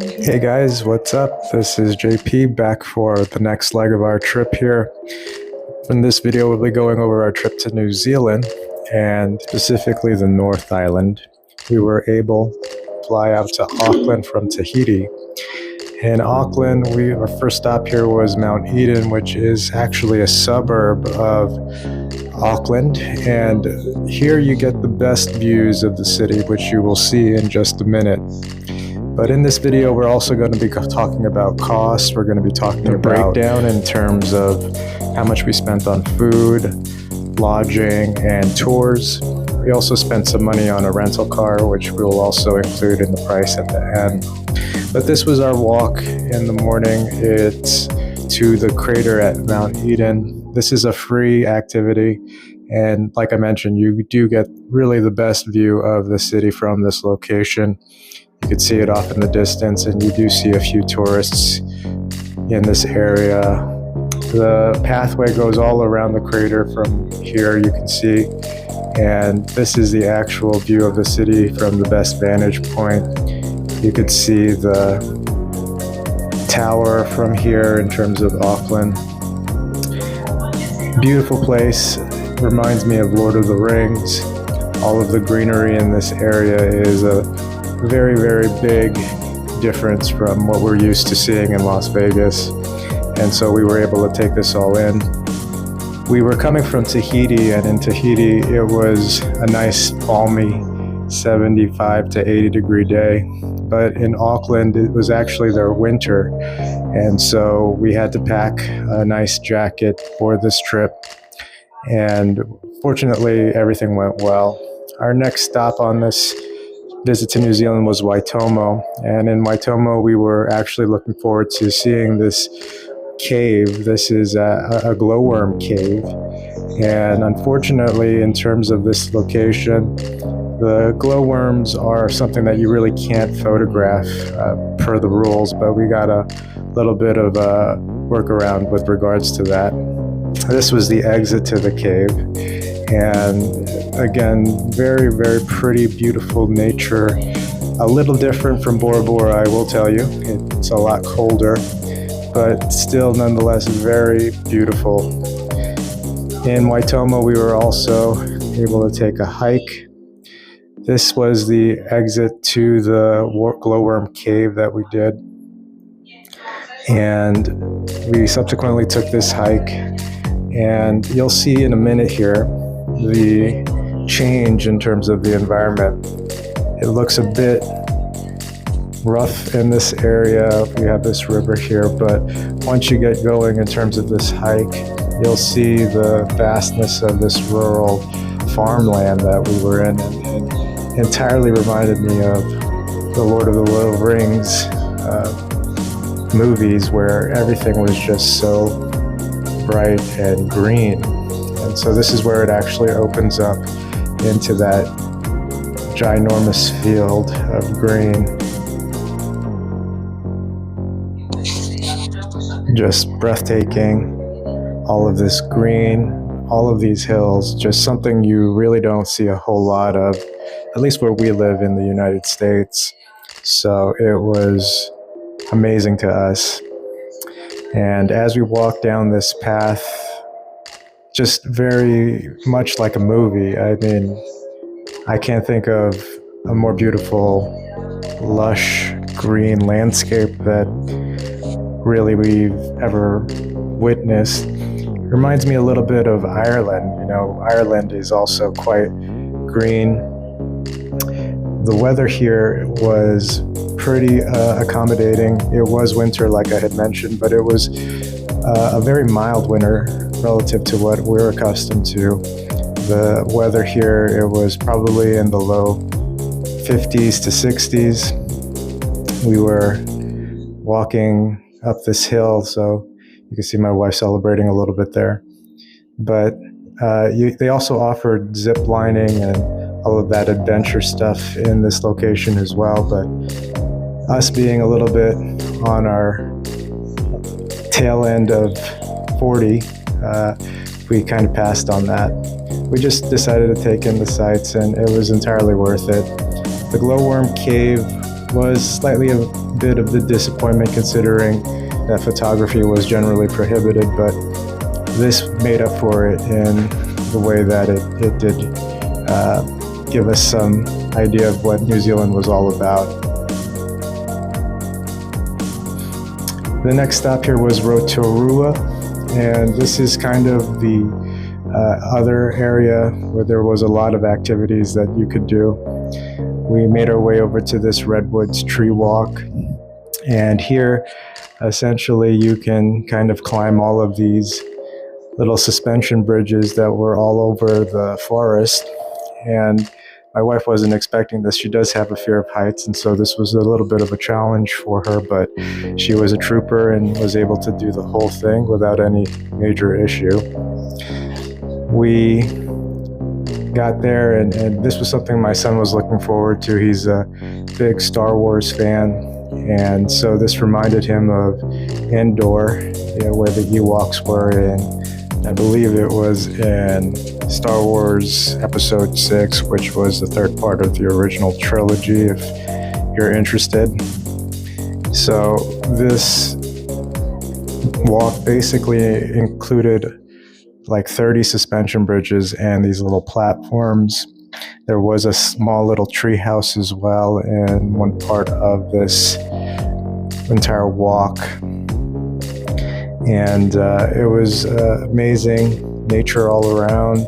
Hey guys, what's up? This is JP back for the next leg of our trip here. In this video, we'll be going over our trip to New Zealand and specifically the North Island. We were able to fly out to Auckland from Tahiti. In Auckland, our first stop here was Mount Eden, which is actually a suburb of Auckland. And here you get the best views of the city, which you will see in just a minute. But in this video, we're also going to be talking about costs. We're going to be talking about breakdown in terms of how much we spent on food, lodging, and tours. We also spent some money on a rental car, which we will also include in the price at the end. But this was our walk in the morning. It's to the crater at Mount Eden. This is a free activity. And like I mentioned, you do get really the best view of the city from this location. You can see it off in the distance, and you do see a few tourists in this area. The pathway goes all around the crater from here, you can see, and this is the actual view of the city from the best vantage point. You could see the tower from here in terms of Auckland. Beautiful place, reminds me of Lord of the Rings. All of the greenery in this area is a very, very big difference from what we're used to seeing in Las Vegas. And so we were able to take this all in. We were coming from Tahiti, and in Tahiti it was a nice balmy 75 to 80 degree day. But in Auckland it was actually their winter. And so we had to pack a nice jacket for this trip. And fortunately everything went well. Our next stop on this visit to New Zealand was Waitomo, and in Waitomo we were actually looking forward to seeing this cave. This is a glowworm cave, and unfortunately in terms of this location, the glowworms are something that you really can't photograph per the rules, but we got a little bit of a workaround with regards to that. This was the exit to the cave, and again, very, very pretty, beautiful nature. A little different from Bora Bora, I will tell you. It's a lot colder, but still nonetheless very beautiful. In Waitomo, we were also able to take a hike. This was the exit to the glowworm cave that we did. And we subsequently took this hike, and you'll see in a minute here the change in terms of the environment. It looks a bit rough in this area. We have this river here, but once you get going in terms of this hike, you'll see the vastness of this rural farmland that we were in, and it entirely reminded me of the Lord of the Rings movies, where everything was just so bright and green. And so this is where it actually opens up into that ginormous field of green. Just breathtaking. All of this green, all of these hills, just something you really don't see a whole lot of, at least where we live in the United States. So it was amazing to us. And as we walked down this path, just very much like a movie. I mean, I can't think of a more beautiful, lush, green landscape that really we've ever witnessed. It reminds me a little bit of Ireland. You know, Ireland is also quite green. The weather here was pretty accommodating. It was winter, like I had mentioned, but it was a very mild winter relative to what we're accustomed to. The weather here, it was probably in the low 50s to 60s. We were walking up this hill, so you can see my wife celebrating a little bit there. But they also offered zip lining and all of that adventure stuff in this location as well. But us being a little bit on our tail end of 40, we kind of passed on that. We just decided to take in the sights, and it was entirely worth it. The glowworm cave was slightly a bit of the disappointment considering that photography was generally prohibited, but this made up for it in the way that it did give us some idea of what New Zealand was all about. The next stop here was Rotorua, and this is kind of the other area where there was a lot of activities that you could do. We made our way over to this redwoods tree walk, and here essentially you can kind of climb all of these little suspension bridges that were all over the forest. And my wife wasn't expecting this. She does have a fear of heights, and so this was a little bit of a challenge for her, but she was a trooper and was able to do the whole thing without any major issue. We got there, and this was something my son was looking forward to. He's a big Star Wars fan, and so this reminded him of Endor, where the Ewoks were in, I believe it was in Star Wars Episode 6, which was the third part of the original trilogy, if you're interested. So this walk basically included like 30 suspension bridges and these little platforms. There was a small little tree house as well in one part of this entire walk. And it was amazing, nature all around.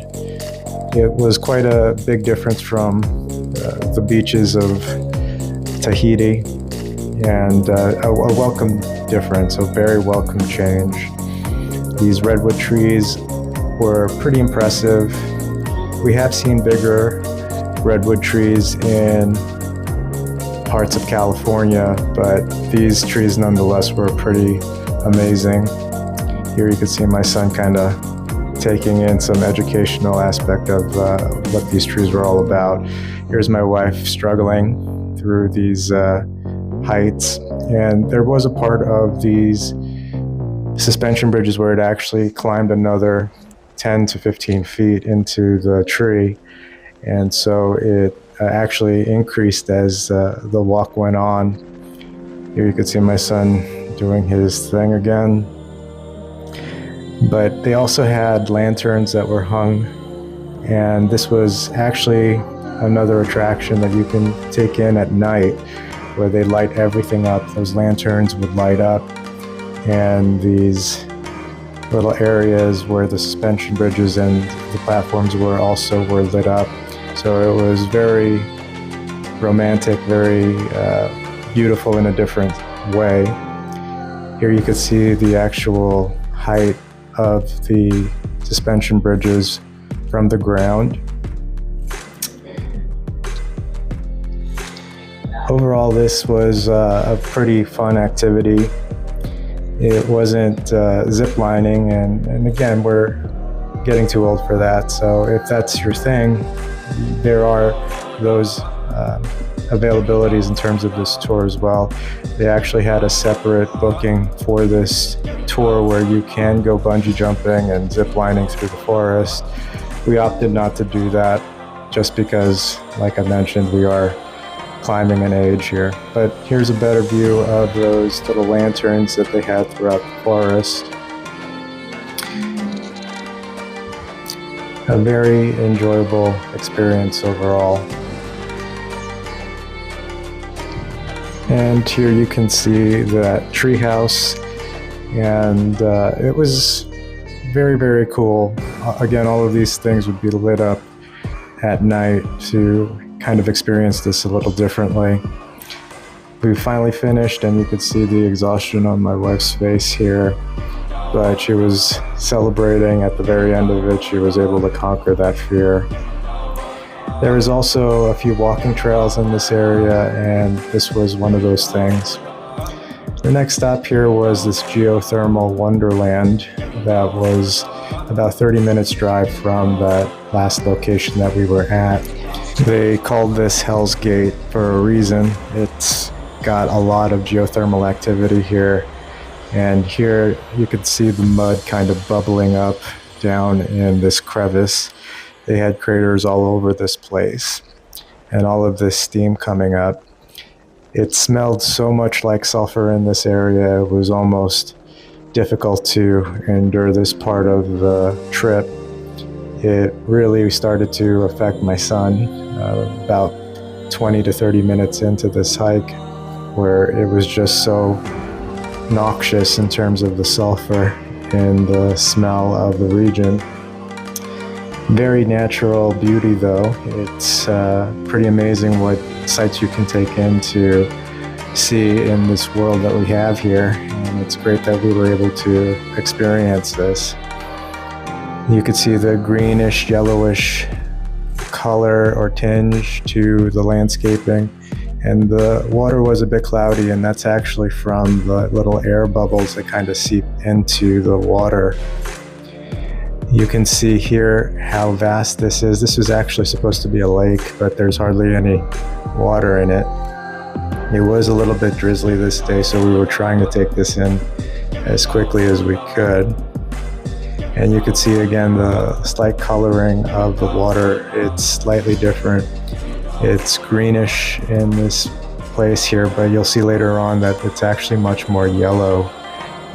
It was quite a big difference from the beaches of Tahiti, and a welcome difference, a very welcome change. These redwood trees were pretty impressive. We have seen bigger redwood trees in parts of California, but these trees nonetheless were pretty amazing. Here you can see my son kind of taking in some educational aspect of what these trees were all about. Here's my wife struggling through these heights, and there was a part of these suspension bridges where it actually climbed another 10 to 15 feet into the tree, and so it actually increased as the walk went on. Here you can see my son doing his thing again. But they also had lanterns that were hung, and this was actually another attraction that you can take in at night, where they light everything up. Those lanterns would light up, and these little areas where the suspension bridges and the platforms were lit up. So it was very romantic, very beautiful in a different way. Here you can see the actual height of the suspension bridges from the ground. Overall, this was a pretty fun activity. It wasn't zip lining, and again, we're getting too old for that. So if that's your thing, there are those availabilities in terms of this tour as well. They actually had a separate booking for this tour where you can go bungee jumping and zip lining through the forest. We opted not to do that just because, like I mentioned, we are climbing in age here. But here's a better view of those little lanterns that they had throughout the forest. A very enjoyable experience overall. And here you can see that treehouse, and it was very, very cool. Again, all of these things would be lit up at night to kind of experience this a little differently. We finally finished, and you could see the exhaustion on my wife's face here, but she was celebrating at the very end of it. She was able to conquer that fear. There is also a few walking trails in this area, and this was one of those things. The next stop here was this geothermal wonderland that was about 30 minutes drive from that last location that we were at. They called this Hell's Gate for a reason. It's got a lot of geothermal activity here, and here you could see the mud kind of bubbling up down in this crevice. They had craters all over this place and all of this steam coming up. It smelled so much like sulfur in this area, it was almost difficult to endure this part of the trip. It really started to affect my son about 20 to 30 minutes into this hike, where it was just so noxious in terms of the sulfur and the smell of the region. Very natural beauty though. It's pretty amazing what sights you can take in to see in this world that we have here, and it's great that we were able to experience this. You could see the greenish, yellowish color or tinge to the landscaping, and the water was a bit cloudy, and that's actually from the little air bubbles that kind of seep into the water. You can see here how vast this is. This was actually supposed to be a lake, but there's hardly any water in it. It was a little bit drizzly this day, so we were trying to take this in as quickly as we could. And you could see again the slight coloring of the water. It's slightly different. It's greenish in this place here, but you'll see later on that it's actually much more yellow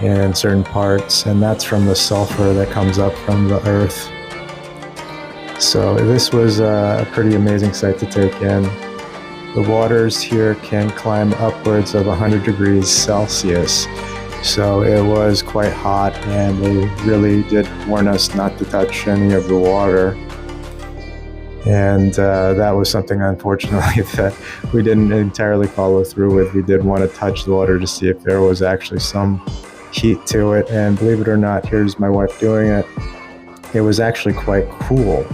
in certain parts, and that's from the sulfur that comes up from the earth. So this was a pretty amazing sight to take in. The waters here can climb upwards of 100 degrees Celsius, so it was quite hot, and they really did warn us not to touch any of the water. And that was something, unfortunately, that we didn't entirely follow through with. We did want to touch the water to see if there was actually some heat to it, and believe it or not, here's my wife doing it. It was actually quite cool,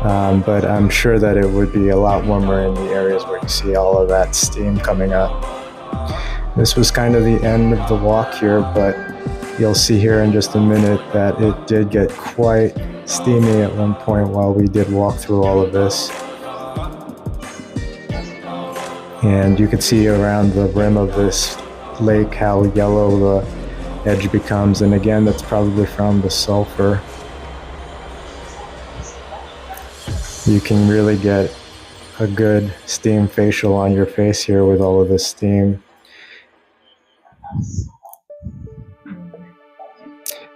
but I'm sure that it would be a lot warmer in the areas where you see all of that steam coming up. This was kind of the end of the walk here, but you'll see here in just a minute that it did get quite steamy at one point while we did walk through all of this. And you could see around the rim of this lake how yellow the edge becomes, and again, that's probably from the sulfur. You can really get a good steam facial on your face here with all of this steam.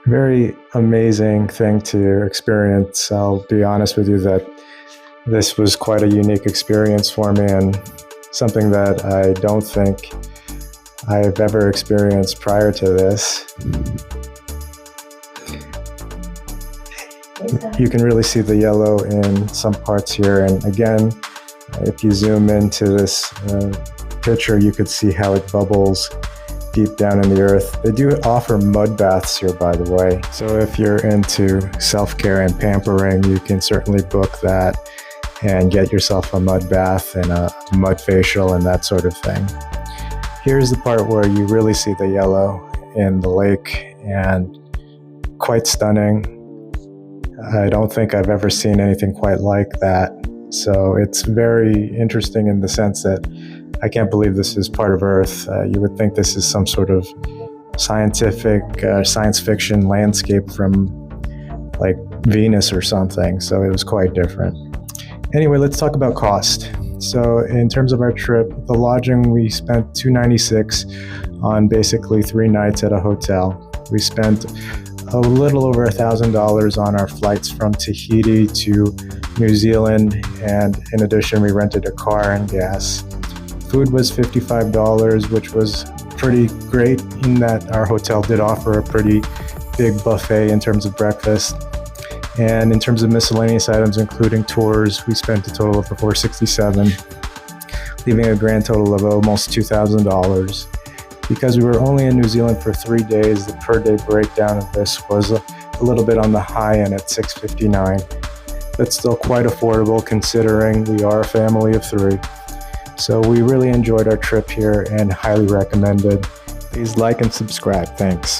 Very amazing thing to experience. I'll be honest with you that this was quite a unique experience for me, and something that I don't think I've ever experienced prior to this. You can really see the yellow in some parts here, and again, if you zoom into this picture, you could see how it bubbles deep down in the earth. They do offer mud baths here, by the way, so if you're into self-care and pampering, you can certainly book that and get yourself a mud bath and a mud facial and that sort of thing. Here's the part where you really see the yellow in the lake, and quite stunning. I don't think I've ever seen anything quite like that. So it's very interesting in the sense that I can't believe this is part of Earth. You would think this is some sort of scientific, science fiction landscape from like Venus or something. So it was quite different. Anyway, let's talk about cost. So in terms of our trip, the lodging, we spent $296 on basically 3 nights at a hotel. We spent a little over $1,000 on our flights from Tahiti to New Zealand, and in addition, we rented a car and gas. Food was $55, which was pretty great in that our hotel did offer a pretty big buffet in terms of breakfast. And in terms of miscellaneous items, including tours, we spent a total of $467, leaving a grand total of almost $2,000. Because we were only in New Zealand for 3 days, the per day breakdown of this was a little bit on the high end at $659. That's still quite affordable considering we are a family of 3. So we really enjoyed our trip here and highly recommend it. Please like and subscribe. Thanks.